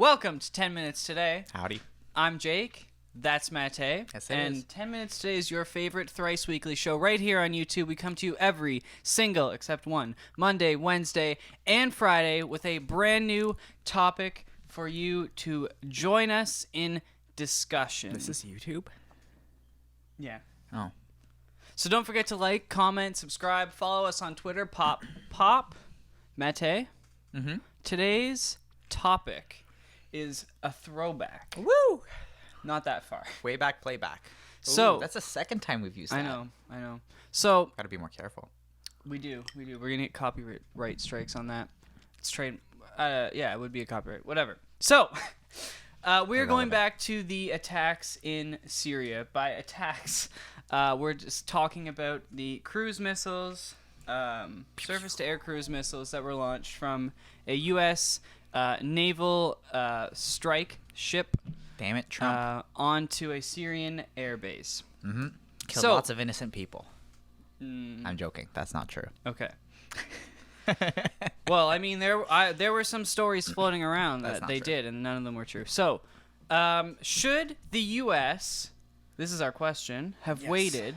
Welcome to 10 Minutes Today. Howdy. I'm Jake. That's Matej. Yes, it and is. 10 Minutes Today is your favorite thrice weekly show right here on YouTube. We come to you every single, except one, Monday, Wednesday, and Friday with a brand new topic for you to join us in discussion. This is YouTube? Yeah. Oh. So don't forget to like, comment, subscribe, follow us on Twitter. Pop. Matej. Mm-hmm. Today's topic is a throwback. Woo! Not that far. Way back, playback. So that's the second time we've used that. I know. So Gotta be more careful. we do. We're gonna get copyright strikes on that. It's trade. Yeah, it would be a copyright. Whatever. So we're going back to the attacks in Syria. By attacks, we're just talking about the cruise missiles, surface-to-air cruise missiles that were launched from a U.S. Naval strike ship. Damn it, Trump. Onto a Syrian airbase. Mm-hmm. Killed So- lots of innocent people. I'm joking. That's not true. Okay. Well, I mean, there were some stories floating around That's that not they true. did, and none of them were true. So, should the U.S., this is our question, have Yes. waited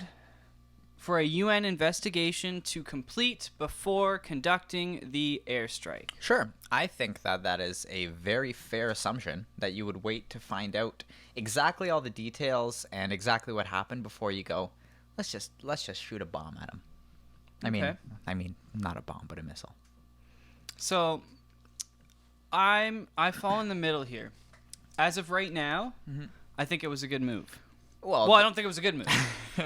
for a UN investigation to complete before conducting the airstrike? Sure. I think that is a very fair assumption that you would wait to find out exactly all the details and exactly what happened before you go, let's just shoot a bomb at him. Okay. I mean, not a bomb, but a missile. So, I fall in the middle here. As of right now, I think it was a good move. Well, I don't think it was a good move.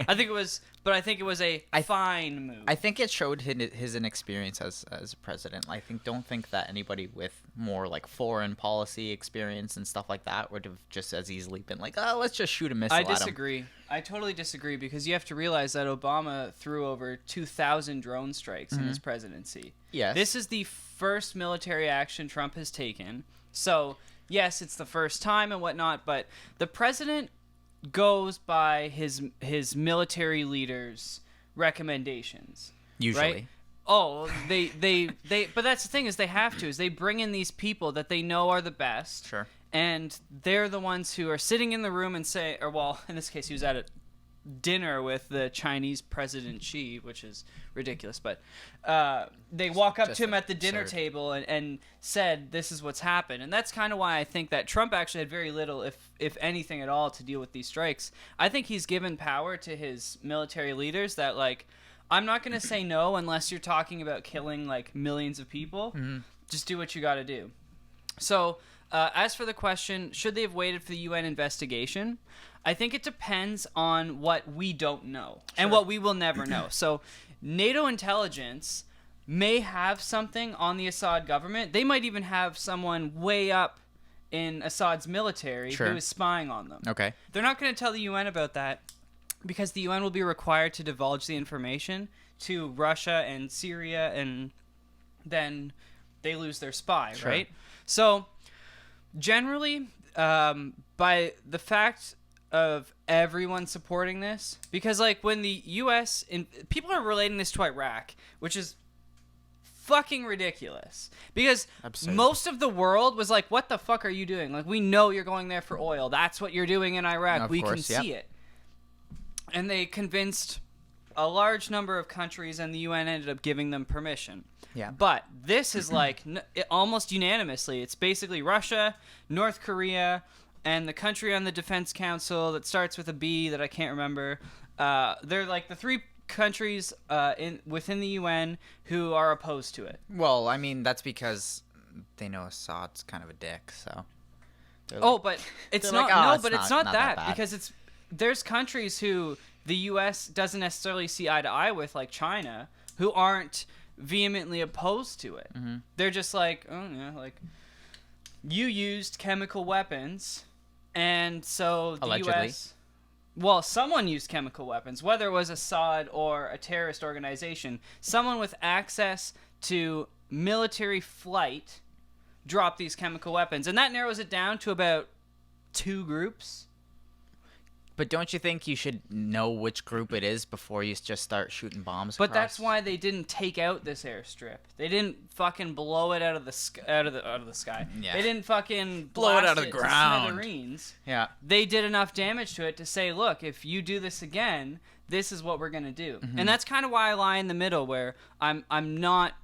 I think it was a fine move. I think it showed his inexperience as a president. Don't think that anybody with more like foreign policy experience and stuff like that would have just as easily been like, oh, let's just shoot a missile at him. I disagree. I totally disagree because you have to realize that Obama threw over 2,000 drone strikes in his presidency. Yes. This is the first military action Trump has taken. So, yes, it's the first time and whatnot, but the president goes by his military leaders' recommendations. Usually. Right? Oh, they but that's the thing is they bring in these people that they know are the best. Sure. And they're the ones who are sitting in the room and say, or well, in this case, he was at a dinner with the Chinese President Xi, which is ridiculous. But they walk up Just to him at the dinner absurd. table and said, this is what's happened. And that's kind of why I think that Trump actually had very little, if anything at all, to deal with these strikes. I think he's given power to his military leaders that, like, I'm not going to say no unless you're talking about killing, like, millions of people. Just do what you got to do. So, as for the question, should they have waited for the UN investigation? I think it depends on what we don't know and what we will never know. So, NATO intelligence may have something on the Assad government. They might even have someone way up in Assad's military who is spying on them. Okay. They're not going to tell the UN about that because the UN will be required to divulge the information to Russia and Syria, and then they lose their spy, right? So, generally, by the fact of everyone supporting this, because like when the U.S. people are relating this to Iraq, which is fucking ridiculous, because Absurd. most of the world was like, what the fuck are you doing? Like, we know you're going there for oil. That's what you're doing in Iraq. Of We course, can see it. And they convinced a large number of countries, and the UN ended up giving them permission. Yeah. But this is like almost unanimously. It's basically Russia, North Korea, and the country on the Defense Council that starts with a B that I can't remember. They're like the three countries within the UN who are opposed to it. Well, I mean, that's because they know Assad's kind of a dick, so. But it's they're not. like, no, it's but it's not not that that bad. because there's countries who the U.S. doesn't necessarily see eye to eye with, like China, who aren't vehemently opposed to it. They're just like, oh yeah, like you used chemical weapons, and so the Allegedly. U.S. Well, someone used chemical weapons, whether it was Assad or a terrorist organization. Someone with access to military flight dropped these chemical weapons, and that narrows it down to about two groups. But don't you think you should know which group it is before you just start shooting bombs But across? that's why they didn't take out this airstrip. They didn't fucking blow it out of the sky. Yeah. They didn't fucking Blow it blast out of the ground. to smithereens. Yeah. They did enough damage to it to say, look, if you do this again, this is what we're gonna do. Mm-hmm. And that's kind of why I lie in the middle, where I'm not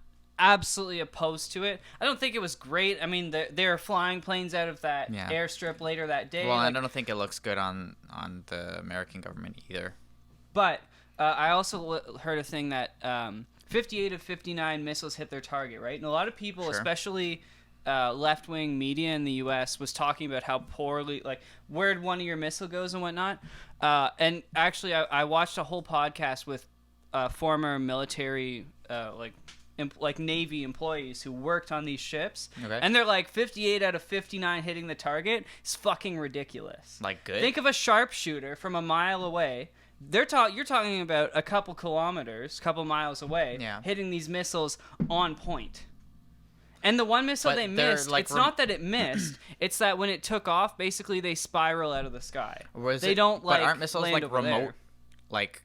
absolutely opposed to it. I don't think it was great. I mean, there are flying planes out of that airstrip later that day. Well, I don't think it looks good on the American government either. But I also heard a thing that 58 of 59 missiles hit their target, right? And a lot of people, Sure. especially left-wing media in the U.S., was talking about how poorly, like, where'd one of your missile goes and whatnot. And actually, I watched a whole podcast with former military, like Navy employees who worked on these ships. Okay. And they're like, 58 out of 59 hitting the target is fucking ridiculous. Like, good? Think of a sharpshooter from a mile away. You're talking about a couple kilometers, couple miles away, hitting these missiles on point. And the one missile they missed, like, it's not that it missed, it's that when it took off, basically they spiral out of the sky. They don't, like, but aren't missiles land like over remote, there. like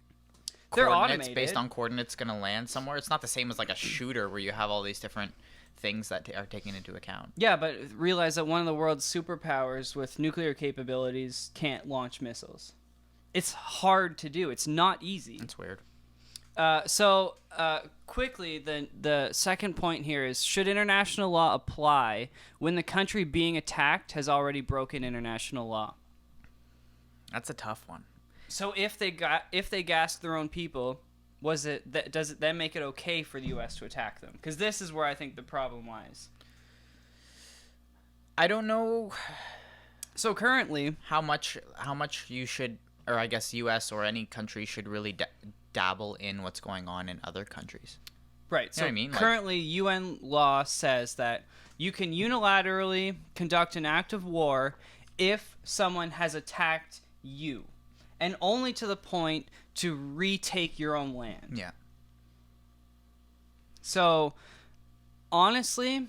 They're coordinates automated. based on coordinates going to land somewhere? It's not the same as like a shooter where you have all these different things that are taken into account. Yeah, but realize that one of the world's superpowers with nuclear capabilities can't launch missiles. It's hard to do. It's not easy. It's weird. So quickly, the second point here is, should international law apply when the country being attacked has already broken international law? That's a tough one. So if they gassed their own people, does it then make it okay for the U.S. to attack them? Because this is where I think the problem lies. I don't know. So currently, how much you should, or I guess U.S. or any country should really dabble in what's going on in other countries. Right. You So know what I mean? currently, UN law says that you can unilaterally conduct an act of war if someone has attacked you, and only to the point to retake your own land. Yeah. So, honestly,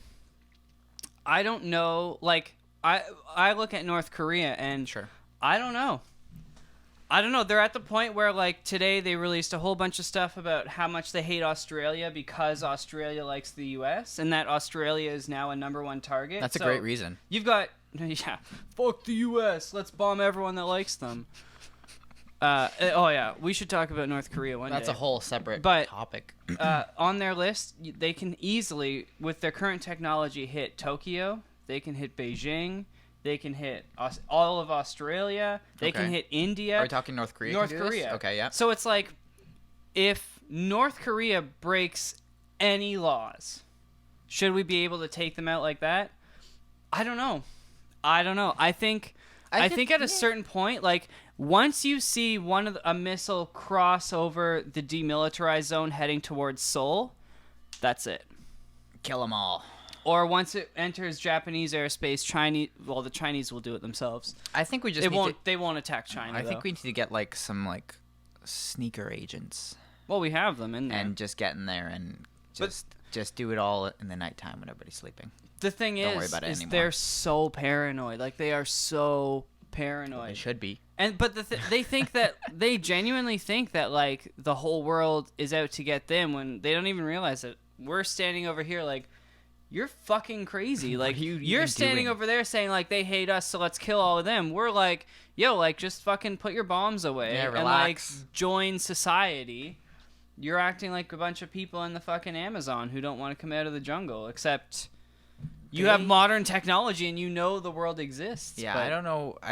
I don't know. Like, I look at North Korea and Sure. I don't know. They're at the point where, like, today they released a whole bunch of stuff about how much they hate Australia because Australia likes the U.S. and that Australia is now a #1 target. That's a great reason. You've got, fuck the U.S. Let's bomb everyone that likes them. We should talk about North Korea one day. That's a whole separate topic. On their list, they can easily, with their current technology, hit Tokyo. They can hit Beijing. They can hit all of Australia. They can hit India. Are we talking North Korea? North Korea. Okay, yeah. So it's like, if North Korea breaks any laws, should we be able to take them out like that? I don't know. I think at a certain point, like, once you see a missile cross over the demilitarized zone heading towards Seoul, that's it. Kill them all. Or once it enters Japanese airspace, the Chinese will do it themselves. I think we just they won't attack China. I think we need to get like some like sneaker agents. Well, we have them in there. And just get in there and just do it all in the nighttime when everybody's sleeping. The thing is they're so paranoid. Like, they are so paranoid. They should be. But they think that they genuinely think that, like, the whole world is out to get them, when they don't even realize it. We're standing over here like, you're fucking crazy. Like, you're standing over there saying, like, they hate us, so let's kill all of them. We're like, yo, like, just fucking put your bombs away and, like, join society. You're acting like a bunch of people in the fucking Amazon who don't want to come out of the jungle, except you have modern technology and you know the world exists. Yeah, I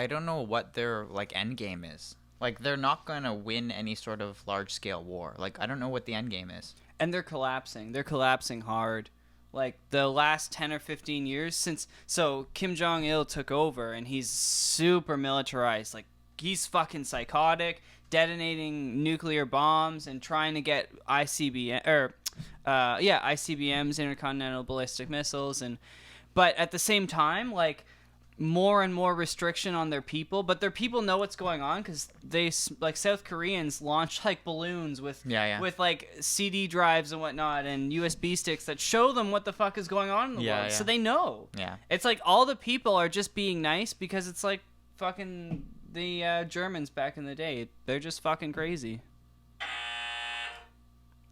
don't know what their, like, end game is. Like, they're not going to win any sort of large-scale war. Like, I don't know what the end game is. And they're collapsing. They're collapsing hard. Like, the last 10 or 15 years so Kim Jong-il took over, and he's super militarized. Like, he's fucking psychotic, detonating nuclear bombs and trying to get ICBMs, intercontinental ballistic missiles, but at the same time, like, more and more restriction on their people, but their people know what's going on because they, like, South Koreans launch, like, balloons with like CD drives and whatnot and USB sticks that show them what the fuck is going on in the world, so they know. Yeah, it's like all the people are just being nice because it's like fucking the Germans back in the day. They're just fucking crazy.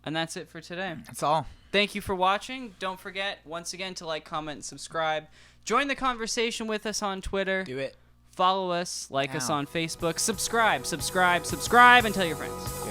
And that's it for today. That's all. Thank you for watching. Don't forget, once again, to like, comment, and subscribe. Join the conversation with us on Twitter. Do it. Follow us. Like us Ow. on Facebook. Subscribe, and tell your friends.